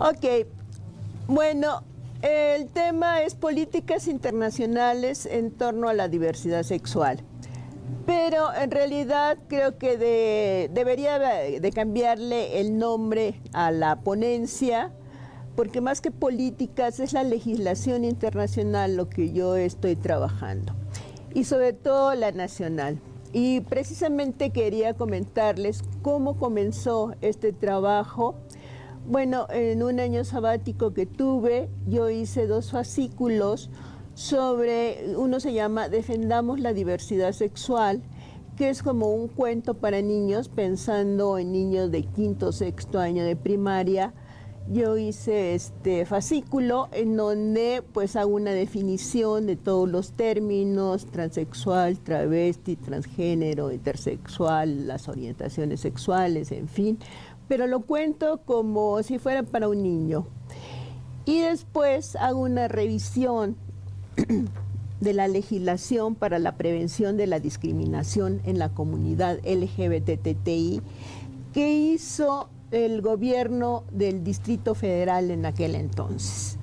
Ok, bueno, el tema es políticas internacionales en torno a la diversidad sexual. Pero en realidad creo que debería de cambiarle el nombre a la ponencia, porque más que políticas es la legislación internacional lo que yo estoy trabajando, y sobre todo la nacional. Y precisamente quería comentarles cómo comenzó este trabajo. Bueno, en un año sabático que tuve, yo hice 2 fascículos sobre, uno se llama Defendamos la diversidad sexual, que es como un cuento para niños, pensando en niños de 5º o 6º año de primaria. Yo hice este fascículo en donde pues hago una definición de todos los términos: transexual, travesti, transgénero, intersexual, las orientaciones sexuales, en fin, pero lo cuento como si fuera para un niño. Y después hago una revisión de la legislación para la prevención de la discriminación en la comunidad LGBTTI que hizo el gobierno del Distrito Federal en aquel entonces.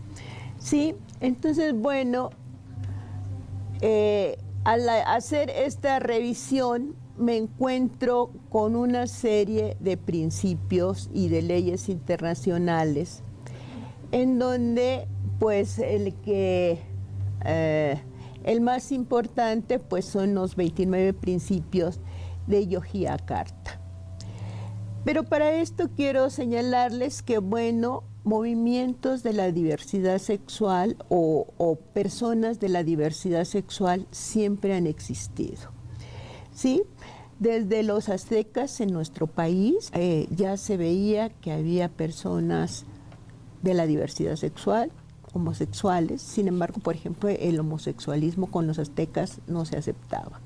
¿Sí? Entonces, bueno, al hacer esta revisión me encuentro con una serie de principios y de leyes internacionales en donde pues el más importante pues son los 29 principios de Yogyakarta. Pero para esto quiero señalarles que, bueno, movimientos de la diversidad sexual o personas de la diversidad sexual siempre han existido, ¿sí? Desde los aztecas en nuestro país ya se veía que había personas de la diversidad sexual, homosexuales. Sin embargo, por ejemplo, el homosexualismo con los aztecas no se aceptaba.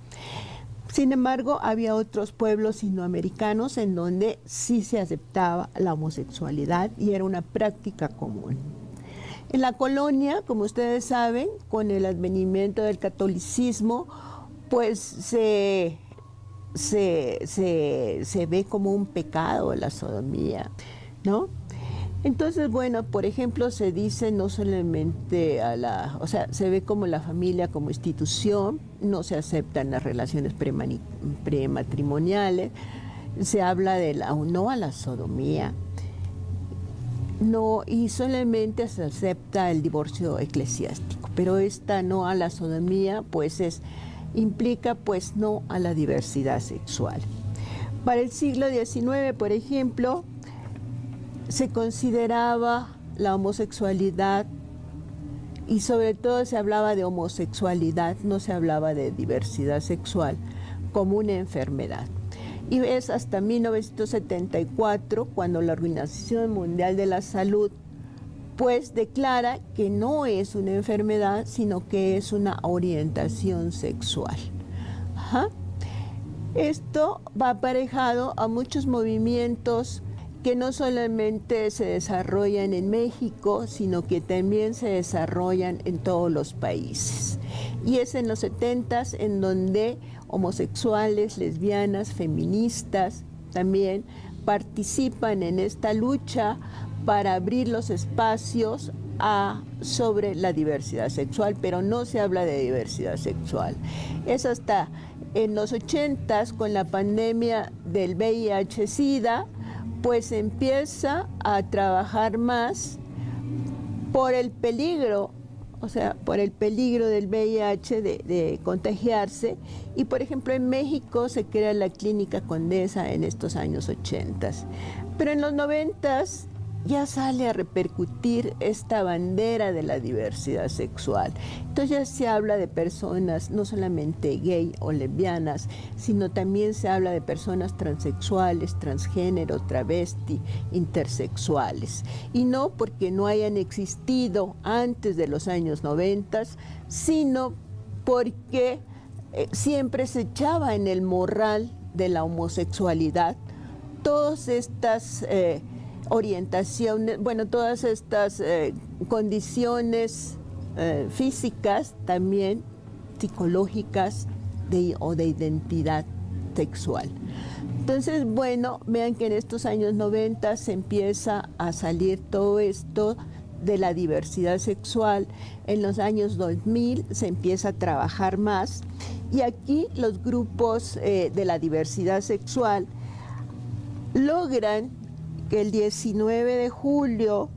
Sin embargo, había otros pueblos indoamericanos en donde sí se aceptaba la homosexualidad y era una práctica común. En la colonia, como ustedes saben, con el advenimiento del catolicismo, pues se ve como un pecado la sodomía, ¿no? Entonces, bueno, por ejemplo, se dice no solamente o sea, se ve como la familia como institución, no se aceptan las relaciones prematrimoniales, se habla de no a la sodomía, no, y solamente se acepta el divorcio eclesiástico, pero esta no a la sodomía, pues implica pues no a la diversidad sexual. Para el siglo XIX, por ejemplo, se consideraba la homosexualidad y sobre todo se hablaba de homosexualidad, no se hablaba de diversidad sexual, como una enfermedad. Y es hasta 1974 cuando la Organización Mundial de la Salud pues declara que no es una enfermedad, sino que es una orientación sexual. Ajá. Esto va aparejado a muchos movimientos que no solamente se desarrollan en México, sino que también se desarrollan en todos los países. Y es en los 70s en donde homosexuales, lesbianas, feministas también participan en esta lucha para abrir los espacios sobre la diversidad sexual, pero no se habla de diversidad sexual. Es hasta en los 80s, con la pandemia del VIH-Sida, pues empieza a trabajar más por el peligro, o sea, por el peligro del VIH de contagiarse. Y por ejemplo en México se crea la Clínica Condesa en estos años 80. Pero en los 90 ya sale a repercutir esta bandera de la diversidad sexual. Entonces ya se habla de personas no solamente gay o lesbianas, sino también se habla de personas transexuales, transgénero, travesti, intersexuales. Y no porque no hayan existido antes de los años 90, sino porque siempre se echaba en el morral de la homosexualidad todas estas orientaciones, bueno, todas estas condiciones físicas, también psicológicas o de identidad sexual. Entonces, bueno, vean que en estos años 90 se empieza a salir todo esto de la diversidad sexual. En los años 2000 se empieza a trabajar más, y aquí los grupos de la diversidad sexual logran que el 19 de julio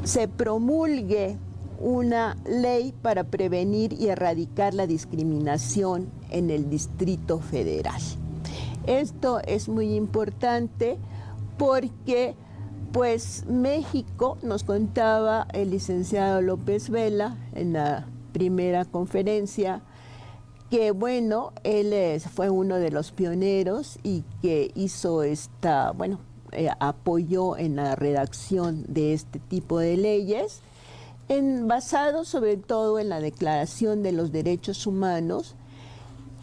se promulgue una ley para prevenir y erradicar la discriminación en el Distrito Federal. Esto es muy importante porque, pues, México, nos contaba el licenciado López Vela en la primera conferencia, que bueno, él fue uno de los pioneros y que hizo apoyó en la redacción de este tipo de leyes, basado sobre todo en la Declaración de los Derechos Humanos,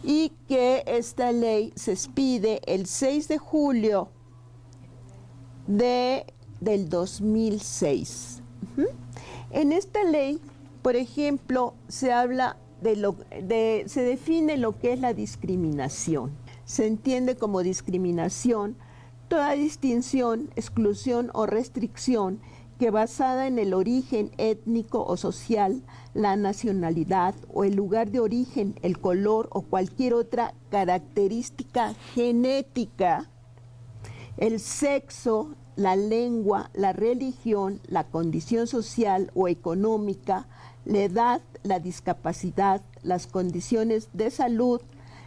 y que esta ley se expide el 6 de julio del 2006. En esta ley, por ejemplo, se habla se define lo que es la discriminación. Se entiende como discriminación toda distinción, exclusión o restricción que, basada en el origen étnico o social, la nacionalidad o el lugar de origen, el color o cualquier otra característica genética, el sexo, la lengua, la religión, la condición social o económica, la edad, la discapacidad, las condiciones de salud,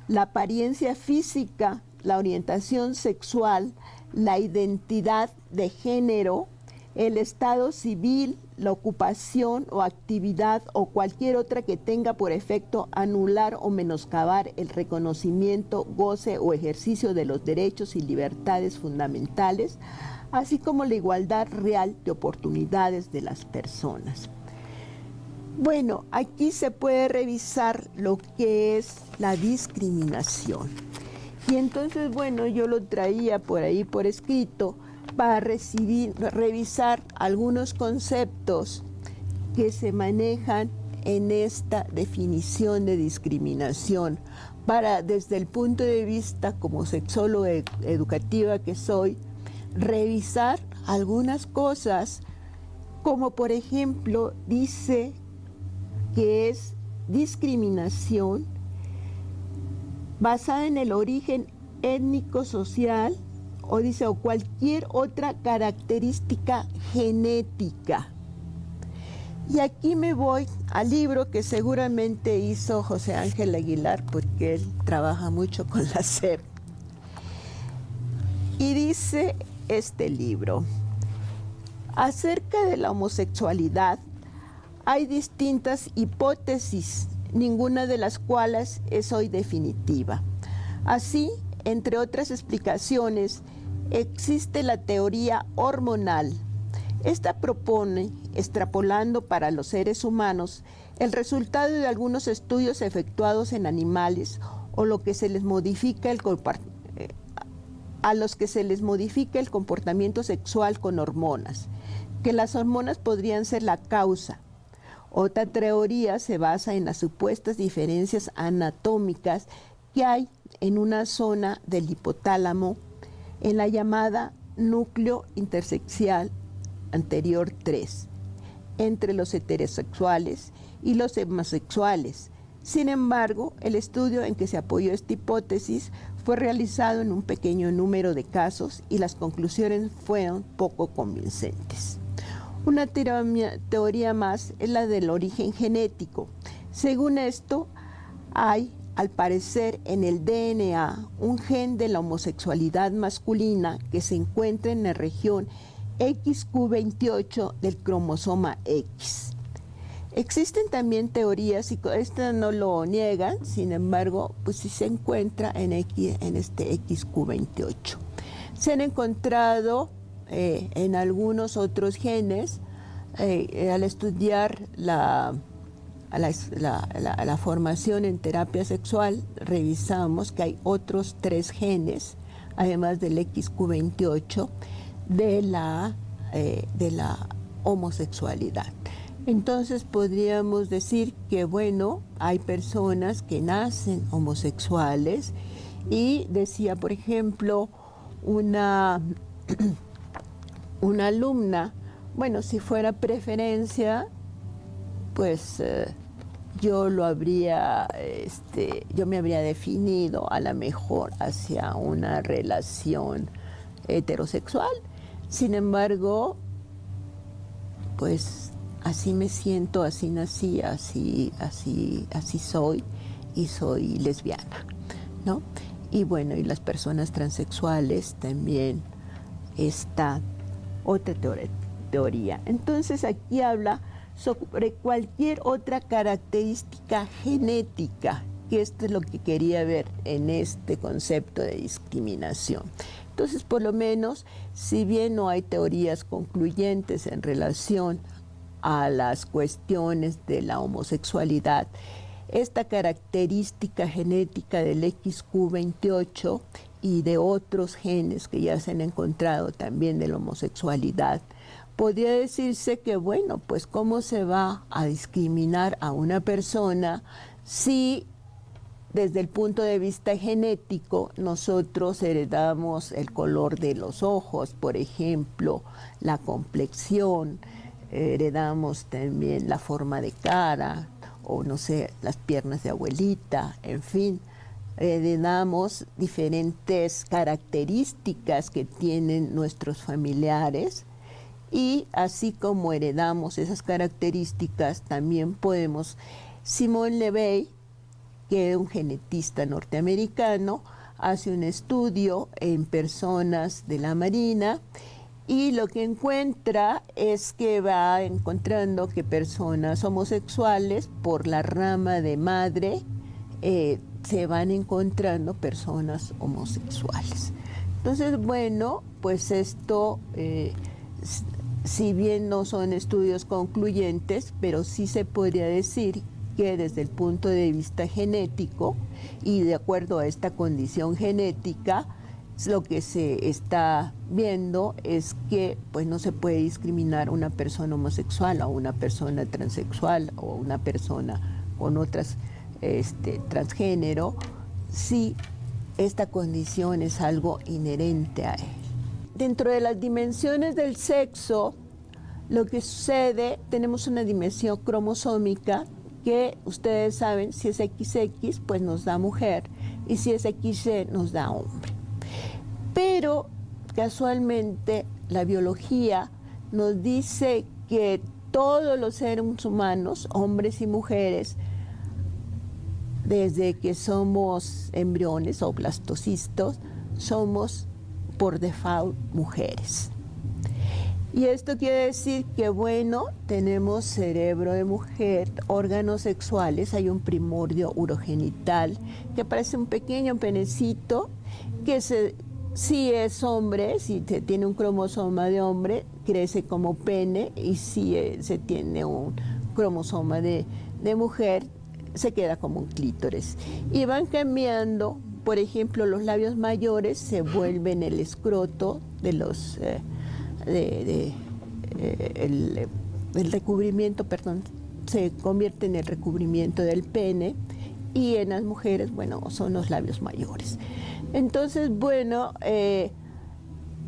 la apariencia física, la orientación sexual, la identidad de género, el estado civil, la ocupación o actividad o cualquier otra que tenga por efecto anular o menoscabar el reconocimiento, goce o ejercicio de los derechos y libertades fundamentales, así como la igualdad real de oportunidades de las personas. Bueno, aquí se puede revisar lo que es la discriminación. Y entonces, bueno, yo lo traía por ahí por escrito para revisar algunos conceptos que se manejan en esta definición de discriminación, para, desde el punto de vista como sexóloga educativa que soy, revisar algunas cosas, como por ejemplo dice que es discriminación basada en el origen étnico-social, o dice, o cualquier otra característica genética. Y aquí me voy al libro que seguramente hizo José Ángel Aguilar, porque él trabaja mucho con la SEP. Y dice este libro: acerca de la homosexualidad hay distintas hipótesis, ninguna de las cuales es hoy definitiva. Así, entre otras explicaciones, existe la teoría hormonal. Esta propone, extrapolando para los seres humanos, el resultado de algunos estudios efectuados en animales o lo que se les modifica a los que se les modifica el comportamiento sexual con hormonas, que las hormonas podrían ser la causa. Otra teoría se basa en las supuestas diferencias anatómicas que hay en una zona del hipotálamo, en la llamada núcleo intersexual anterior 3, entre los heterosexuales y los homosexuales. Sin embargo, el estudio en que se apoyó esta hipótesis fue realizado en un pequeño número de casos y las conclusiones fueron poco convincentes. Una teoría más es la del origen genético. Según esto, hay, al parecer, en el DNA un gen de la homosexualidad masculina que se encuentra en la región XQ28 del cromosoma X. Existen también teorías, y esta no lo niegan, sin embargo, pues sí se encuentra en este XQ28. Se han encontrado en algunos otros genes, al estudiar la formación en terapia sexual, revisamos que hay otros 3 genes, además del XQ28, de la homosexualidad. Entonces podríamos decir que, bueno, hay personas que nacen homosexuales, y decía, por ejemplo, una alumna, bueno, si fuera preferencia, pues yo me habría definido a lo mejor hacia una relación heterosexual. Sin embargo, pues así me siento, así nací, así soy, y soy lesbiana, ¿no? Y bueno, y las personas transexuales también está otra teoría. Entonces aquí habla sobre cualquier otra característica genética, que esto es lo que quería ver en este concepto de discriminación. Entonces, por lo menos, si bien no hay teorías concluyentes en relación a las cuestiones de la homosexualidad, esta característica genética del XQ28 y de otros genes que ya se han encontrado también de la homosexualidad, podría decirse que, bueno, pues cómo se va a discriminar a una persona si desde el punto de vista genético nosotros heredamos el color de los ojos, por ejemplo, la complexión, heredamos también la forma de cara, o no sé, las piernas de abuelita, en fin, heredamos diferentes características que tienen nuestros familiares, y así como heredamos esas características, también podemos. Simone Levey, que es un genetista norteamericano, hace un estudio en personas de la Marina, y lo que encuentra es que va encontrando que personas homosexuales, por la rama de madre, se van encontrando personas homosexuales. Entonces, bueno, pues esto, si bien no son estudios concluyentes, pero sí se podría decir que desde el punto de vista genético y de acuerdo a esta condición genética, lo que se está viendo es que pues no se puede discriminar a una persona homosexual, a una persona transexual o a una persona con otras transgénero, si esta condición es algo inherente a él. Dentro de las dimensiones del sexo, lo que sucede, tenemos una dimensión cromosómica que ustedes saben, si es XX, pues nos da mujer, y si es XY, nos da hombre. Pero casualmente la biología nos dice que todos los seres humanos, hombres y mujeres, desde que somos embriones o blastocistos, somos por default mujeres. Y esto quiere decir que, bueno, tenemos cerebro de mujer, órganos sexuales, hay un primordio urogenital que parece un pequeño penecito que si es hombre, si se tiene un cromosoma de hombre, crece como pene, y si se tiene un cromosoma de mujer, se queda como un clítoris. Y van cambiando, por ejemplo, los labios mayores se vuelven el escroto de los... el recubrimiento, perdón, se convierte en el recubrimiento del pene, y en las mujeres, bueno, son los labios mayores. Entonces, bueno,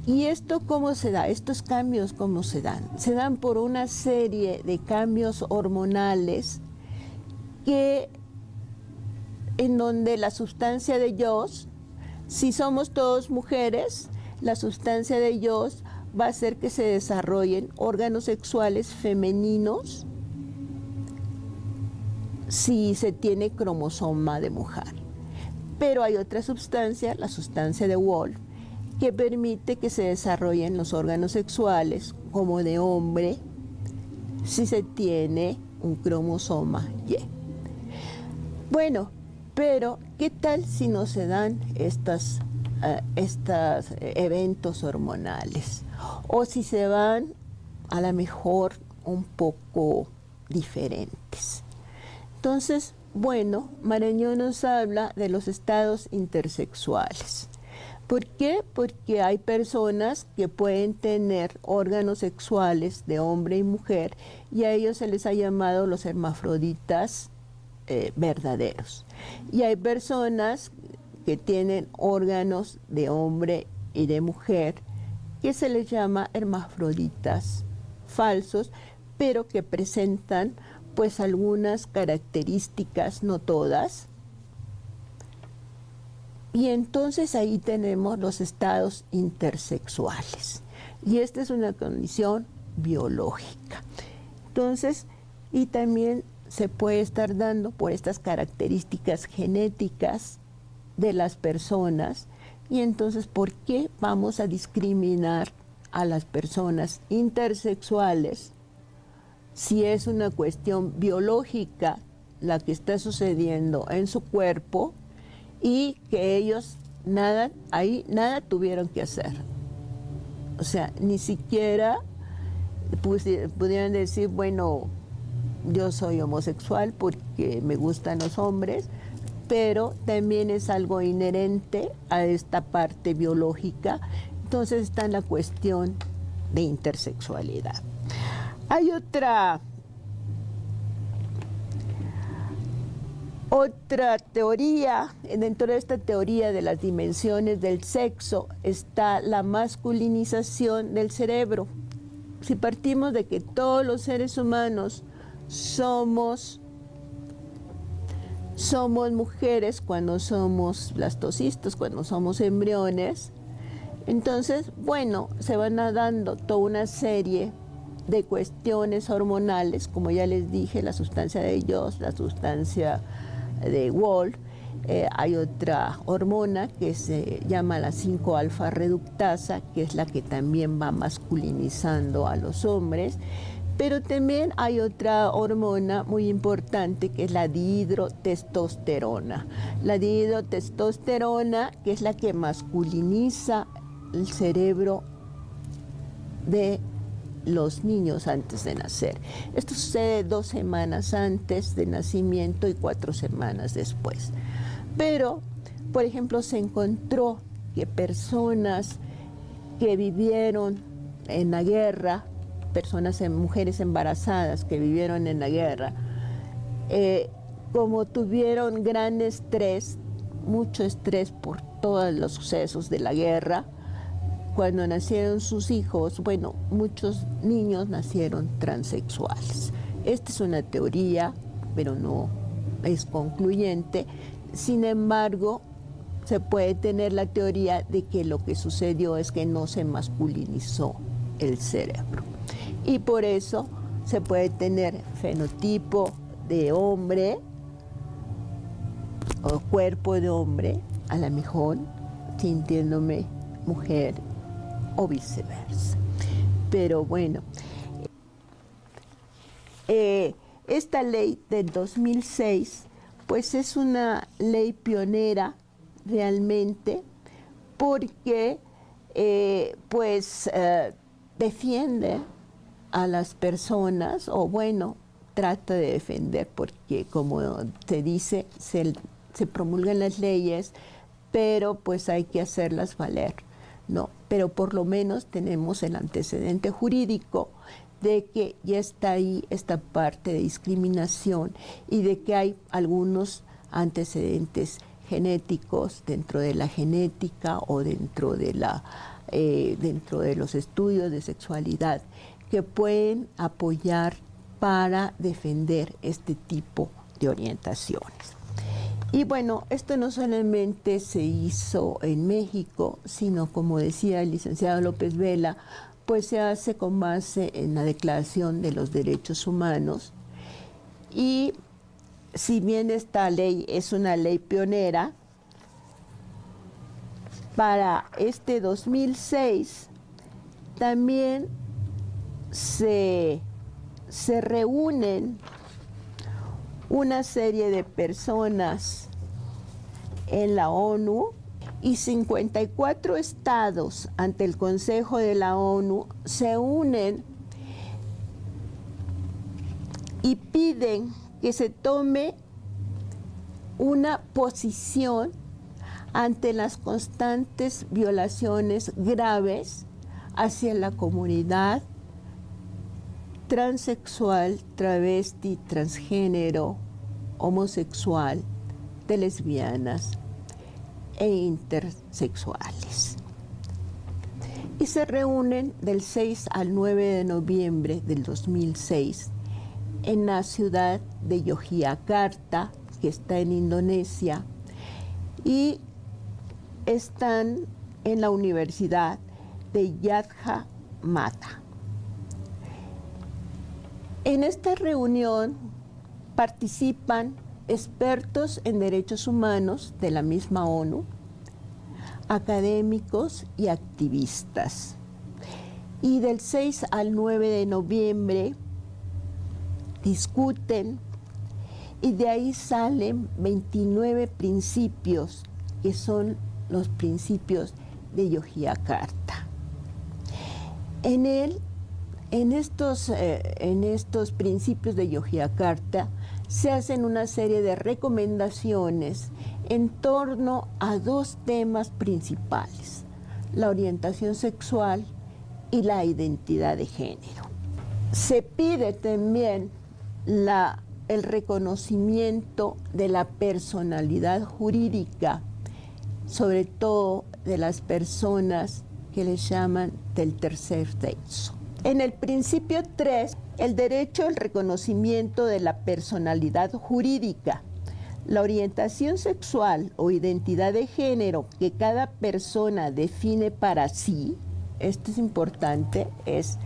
¿y esto cómo se da? Estos cambios, ¿cómo se dan? Se dan por una serie de cambios hormonales en donde la sustancia de Yost, si somos todos mujeres, la sustancia de Yost va a hacer que se desarrollen órganos sexuales femeninos si se tiene cromosoma de mujer. Pero hay otra sustancia, la sustancia de Wolff, que permite que se desarrollen los órganos sexuales como de hombre si se tiene un cromosoma Y. Bueno, pero ¿qué tal si no se dan estos eventos hormonales? O si se van a lo mejor un poco diferentes. Entonces, bueno, Marañón nos habla de los estados intersexuales. ¿Por qué? Porque hay personas que pueden tener órganos sexuales de hombre y mujer y a ellos se les ha llamado los hermafroditas verdaderos. Y hay personas que tienen órganos de hombre y de mujer que se les llama hermafroditas falsos, pero que presentan pues algunas características, no todas. Y entonces ahí tenemos los estados intersexuales. Y esta es una condición biológica. Entonces, y también se puede estar dando por estas características genéticas de las personas. Y entonces, ¿por qué vamos a discriminar a las personas intersexuales si es una cuestión biológica la que está sucediendo en su cuerpo y que ellos nada tuvieron que hacer? O sea, ni siquiera pudieran decir, bueno, yo soy homosexual porque me gustan los hombres, pero también es algo inherente a esta parte biológica. Entonces está en la cuestión de intersexualidad. Hay otra teoría. Dentro de esta teoría de las dimensiones del sexo está la masculinización del cerebro. Si partimos de que todos los seres humanos somos mujeres cuando somos blastocistos, cuando somos embriones, entonces, bueno, se van dando toda una serie de cuestiones hormonales, como ya les dije, la sustancia de Joss, la sustancia de Wolff. Hay otra hormona que se llama la 5-alfa reductasa, que es la que también va masculinizando a los hombres. Pero también hay otra hormona muy importante que es la dihidrotestosterona. La dihidrotestosterona, que es la que masculiniza el cerebro de los niños antes de nacer. Esto sucede 2 semanas antes del nacimiento y 4 semanas después. Pero, por ejemplo, se encontró que personas que vivieron en la guerra, mujeres embarazadas que vivieron en la guerra, como tuvieron gran estrés, mucho estrés por todos los sucesos de la guerra, cuando nacieron sus hijos, bueno, muchos niños nacieron transexuales. Esta es una teoría, pero no es concluyente. Sin embargo, se puede tener la teoría de que lo que sucedió es que no se masculinizó el cerebro. Y por eso se puede tener fenotipo de hombre o cuerpo de hombre, a lo mejor sintiéndome mujer o viceversa. Pero bueno, esta ley del 2006 pues es una ley pionera realmente, porque defiende a las personas, o bueno, trata de defender, porque como se dice, se promulgan las leyes, pero pues hay que hacerlas valer, ¿no? Pero por lo menos tenemos el antecedente jurídico de que ya está ahí esta parte de discriminación y de que hay algunos antecedentes genéticos dentro de la genética o dentro de los estudios de sexualidad que pueden apoyar para defender este tipo de orientaciones. Y bueno, esto no solamente se hizo en México, sino, como decía el licenciado López Vela, pues se hace con base en la Declaración de los Derechos Humanos. Y si bien esta ley es una ley pionera, para este 2006 también se reúnen una serie de personas en la ONU y 54 estados ante el Consejo de la ONU se unen y piden que se tome una posición ante las constantes violaciones graves hacia la comunidad transexual, travesti, transgénero, homosexual, de lesbianas e intersexuales. Y se reúnen del 6 al 9 de noviembre del 2006 en la ciudad de Yogyakarta, que está en Indonesia, y están en la Universidad de Yadha Mata. En esta reunión participan expertos en derechos humanos de la misma ONU, académicos y activistas. Y del 6 al 9 de noviembre discuten y de ahí salen 29 principios que son los principios de Yogyakarta. En estos principios de Yogyakarta se hacen una serie de recomendaciones en torno a dos temas principales: la orientación sexual y la identidad de género. Se pide también el reconocimiento de la personalidad jurídica, sobre todo de las personas que les llaman del tercer sexo. En el principio 3, el derecho al reconocimiento de la personalidad jurídica, la orientación sexual o identidad de género que cada persona define para sí. Esto es importante, ¿qué es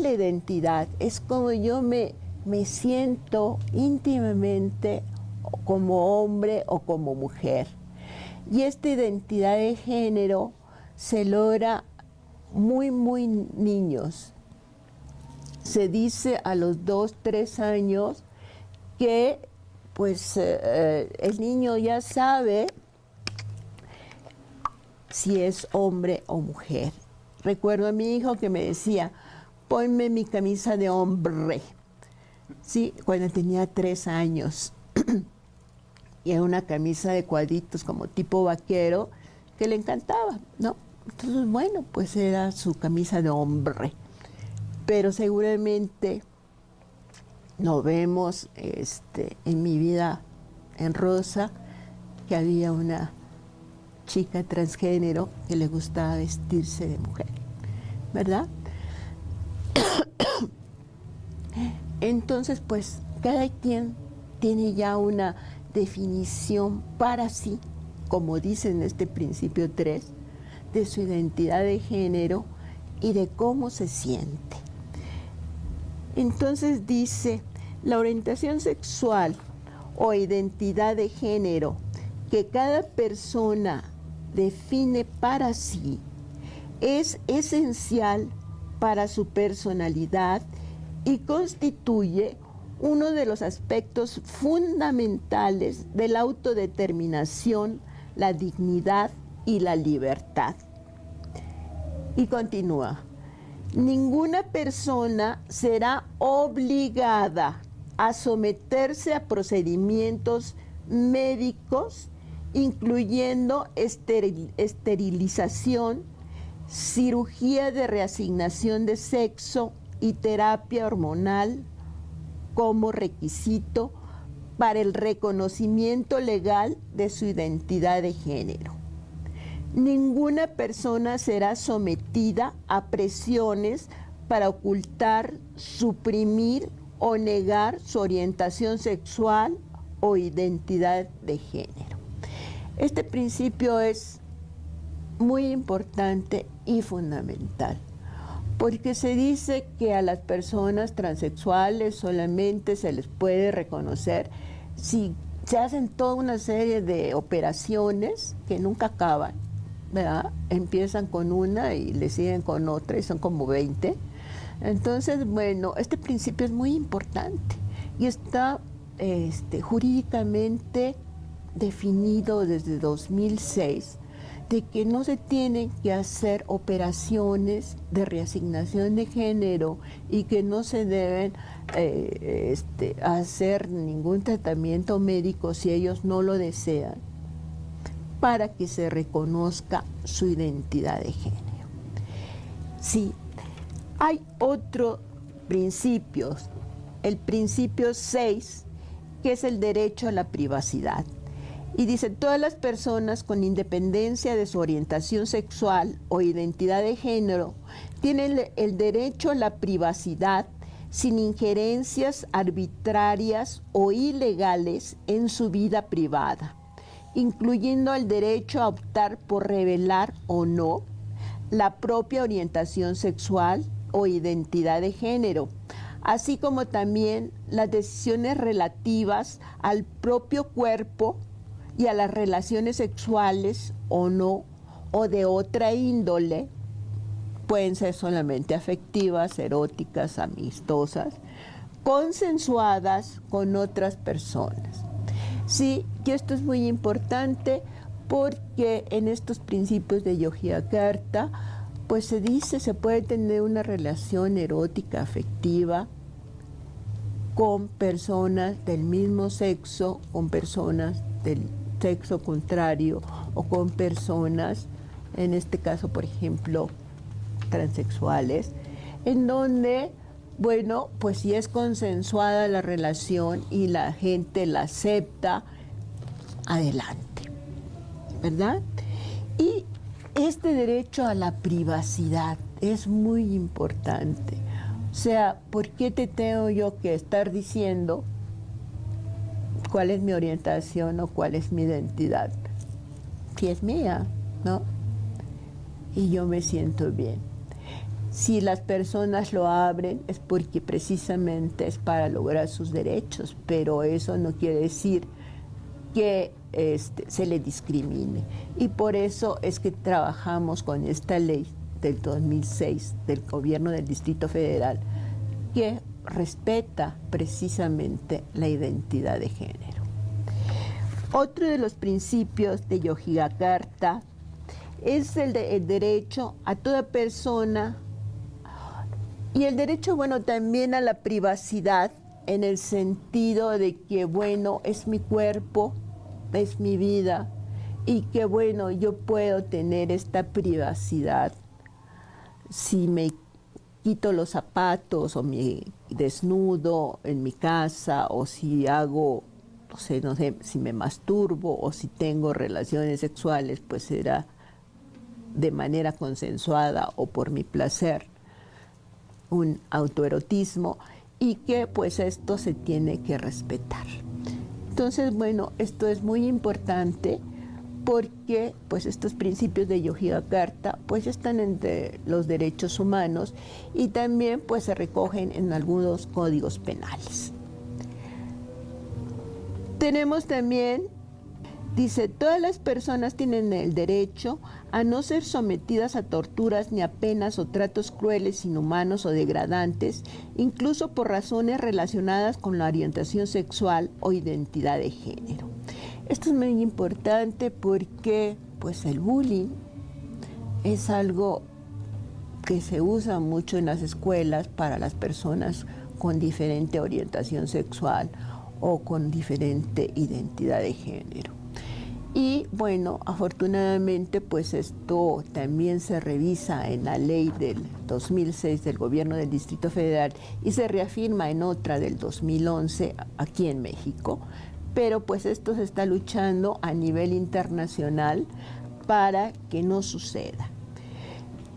la identidad? Es como yo me siento íntimamente como hombre o como mujer. Y esta identidad de género se logra muy niños. Se dice a los 2, 3 años que pues el niño ya sabe si es hombre o mujer. Recuerdo a mi hijo que me decía: ponme mi camisa de hombre, sí, cuando tenía 3 años. Y era una camisa de cuadritos como tipo vaquero que le encantaba, ¿no? Entonces, bueno, pues era su camisa de hombre. Pero seguramente no vemos en mi vida en Rosa que había una chica transgénero que le gustaba vestirse de mujer, ¿verdad? Entonces, pues, cada quien tiene ya una definición para sí, como dice en este principio 3, de su identidad de género y de cómo se siente. Entonces dice: la orientación sexual o identidad de género que cada persona define para sí es esencial para su personalidad y constituye uno de los aspectos fundamentales de la autodeterminación, la dignidad y la libertad. Y continúa: ninguna persona será obligada a someterse a procedimientos médicos, incluyendo esterilización, cirugía de reasignación de sexo y terapia hormonal como requisito para el reconocimiento legal de su identidad de género. Ninguna persona será sometida a presiones para ocultar, suprimir o negar su orientación sexual o identidad de género. Este principio es muy importante y fundamental, porque se dice que a las personas transexuales solamente se les puede reconocer si se hacen toda una serie de operaciones que nunca acaban, ¿verdad? Empiezan con una y le siguen con otra y son como 20. Entonces, bueno, este principio es muy importante y está jurídicamente definido desde 2006 de que no se tienen que hacer operaciones de reasignación de género y que no se deben hacer ningún tratamiento médico si ellos no lo desean, para que se reconozca su identidad de género. Sí, hay otros principios, el principio 6, que es el derecho a la privacidad. Y dice, todas las personas con independencia de su orientación sexual o identidad de género tienen el derecho a la privacidad sin injerencias arbitrarias o ilegales en su vida privada, incluyendo el derecho a optar por revelar o no la propia orientación sexual o identidad de género, así como también las decisiones relativas al propio cuerpo y a las relaciones sexuales o no, o de otra índole, pueden ser solamente afectivas, eróticas, amistosas, consensuadas con otras personas. Sí, y esto es muy importante porque en estos principios de Yogyakarta, pues se dice, se puede tener una relación erótica, afectiva, con personas del mismo sexo, con personas del sexo contrario o con personas, en este caso, por ejemplo, transexuales, en donde, bueno, pues si es consensuada la relación y la gente la acepta, adelante, ¿verdad? Y este derecho a la privacidad es muy importante. O sea, ¿por qué te tengo yo que estar diciendo cuál es mi orientación o cuál es mi identidad? Si es mía, ¿no? Y yo me siento bien. Si las personas lo abren es porque precisamente es para lograr sus derechos, pero eso no quiere decir que se le discrimine. Y por eso es que trabajamos con esta ley del 2006 del Gobierno del Distrito Federal, que respeta precisamente la identidad de género. Otro de los principios de Yogyakarta es el derecho a toda persona y el derecho, bueno, también a la privacidad, en el sentido de que, bueno, es mi cuerpo, es mi vida, y que, bueno, yo puedo tener esta privacidad si me quito los zapatos o me desnudo en mi casa, o si hago, no sé, si me masturbo o si tengo relaciones sexuales, pues será de manera consensuada o por mi placer, un autoerotismo, y que pues esto se tiene que respetar. Entonces, bueno, esto es muy importante porque pues estos principios de Yogyakarta pues están entre los derechos humanos y también pues se recogen en algunos códigos penales. Tenemos también, dice, todas las personas tienen el derecho a no ser sometidas a torturas ni a penas o tratos crueles, inhumanos o degradantes, incluso por razones relacionadas con la orientación sexual o identidad de género. Esto es muy importante porque pues el bullying es algo que se usa mucho en las escuelas para las personas con diferente orientación sexual o con diferente identidad de género. Y bueno, afortunadamente pues esto también se revisa en la ley del 2006 del Gobierno del Distrito Federal y se reafirma en otra del 2011 aquí en México, pero pues esto se está luchando a nivel internacional para que no suceda,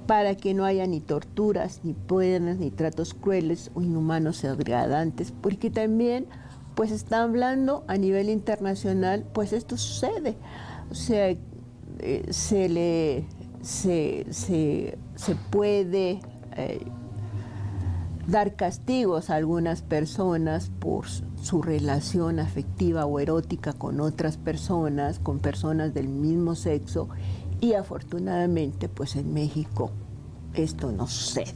para que no haya ni torturas, ni penas, ni tratos crueles o inhumanos o degradantes, porque también pues está hablando a nivel internacional, pues esto sucede. O sea, se puede dar castigos a algunas personas por su relación afectiva o erótica con otras personas, con personas del mismo sexo, Y afortunadamente, pues en México esto no sucede.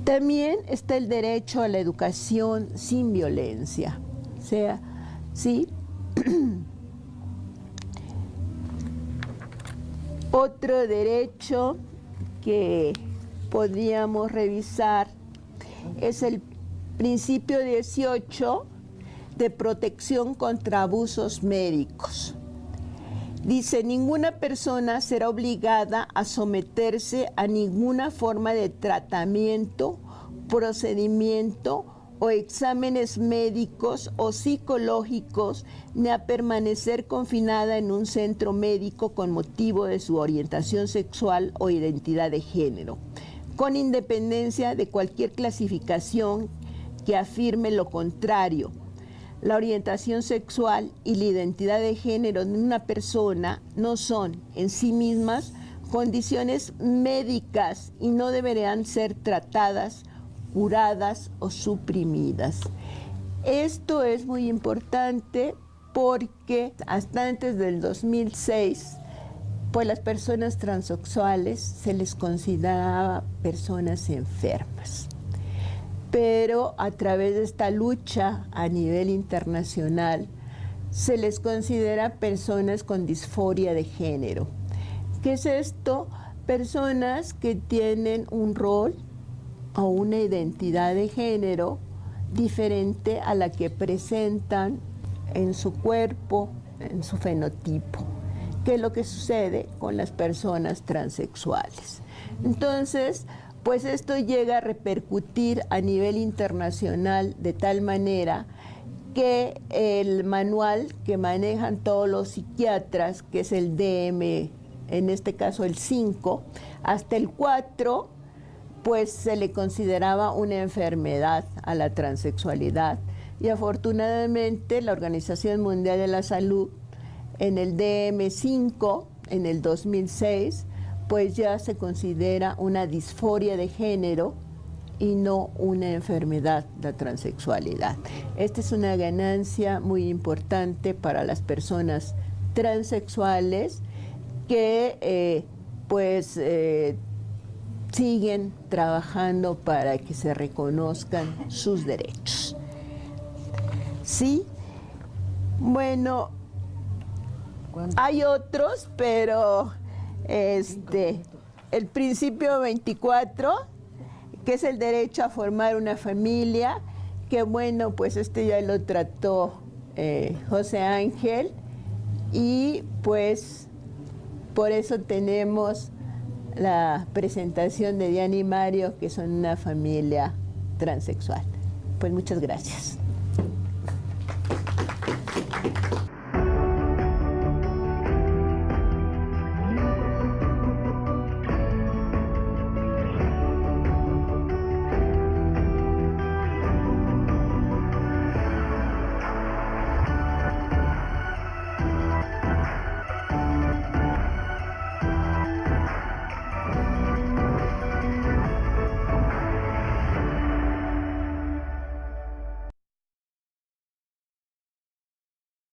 También está el derecho a la educación sin violencia. O sea, sí. Otro derecho que podríamos revisar es el principio 18 de protección contra abusos médicos. Dice, ninguna persona será obligada a someterse a ninguna forma de tratamiento, procedimiento o exámenes médicos o psicológicos, ni a permanecer confinada en un centro médico con motivo de su orientación sexual o identidad de género, con independencia de cualquier clasificación que afirme lo contrario. La orientación sexual y la identidad de género de una persona no son en sí mismas condiciones médicas y no deberían ser tratadas, curadas o suprimidas. Esto es muy importante porque hasta antes del 2006, pues las personas transexuales se les consideraba personas enfermas. Pero a través de esta lucha a nivel internacional se les considera personas con disforia de género. ¿Qué es esto? Personas que tienen un rol o una identidad de género diferente a la que presentan en su cuerpo, en su fenotipo, que es lo que sucede con las personas transexuales. Entonces, pues esto llega a repercutir a nivel internacional de tal manera que el manual que manejan todos los psiquiatras, que es el DM, en este caso el 5, hasta el 4, pues se le consideraba una enfermedad a la transexualidad. Y afortunadamente la Organización Mundial de la Salud, en el DM5, en el 2006, pues ya se considera una disforia de género y no una enfermedad, la transexualidad. Esta es una ganancia muy importante para las personas transexuales que siguen trabajando para que se reconozcan sus derechos. Sí, bueno, hay otros, pero el principio 24, que es el derecho a formar una familia, que bueno, pues ya lo trató José Ángel, y pues por eso tenemos la presentación de Diana y Mario, que son una familia transexual. Pues muchas gracias.